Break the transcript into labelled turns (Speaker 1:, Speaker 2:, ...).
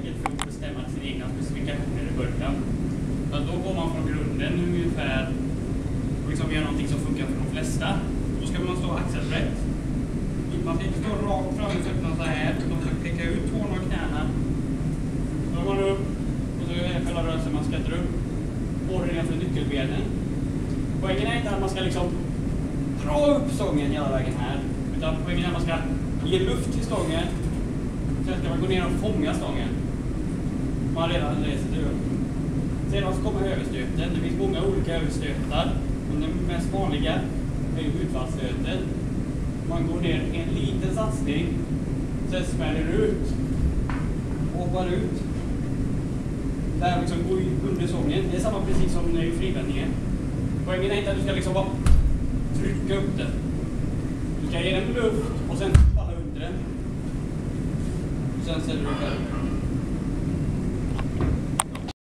Speaker 1: enkelt för att bestämma sina egna specifikationer i början. Så då går man från grunden ungefär och liksom göra någonting som funkar för de flesta. Då ska man stå axelbrett. Man ska inte stå rakt fram i fötterna så här, utan man ska peka ut tårna och knäna. Då går man upp och så är det själva rörelsen man skrattar upp. Åren för nyckelbenen. Poängen är inte att man ska liksom dra upp stången hela vägen här. Utan poängen är att man ska ge luft till stången. Sen ska man gå ner och fånga stången. Man har redan läst det upp. Sedan så kommer överstöten. Det finns många olika överstötar. Men den mest vanliga är ju utfallsstöten. Man går ner i en liten satsning. Sen smäller ut. Hoppar ut. Där liksom går under sången. Det är samma precis som i frivändningen. Poängen är inte att du ska liksom bara trycka upp den. Du ska ge den luft och sen falla under den. Och sen ställer du själv.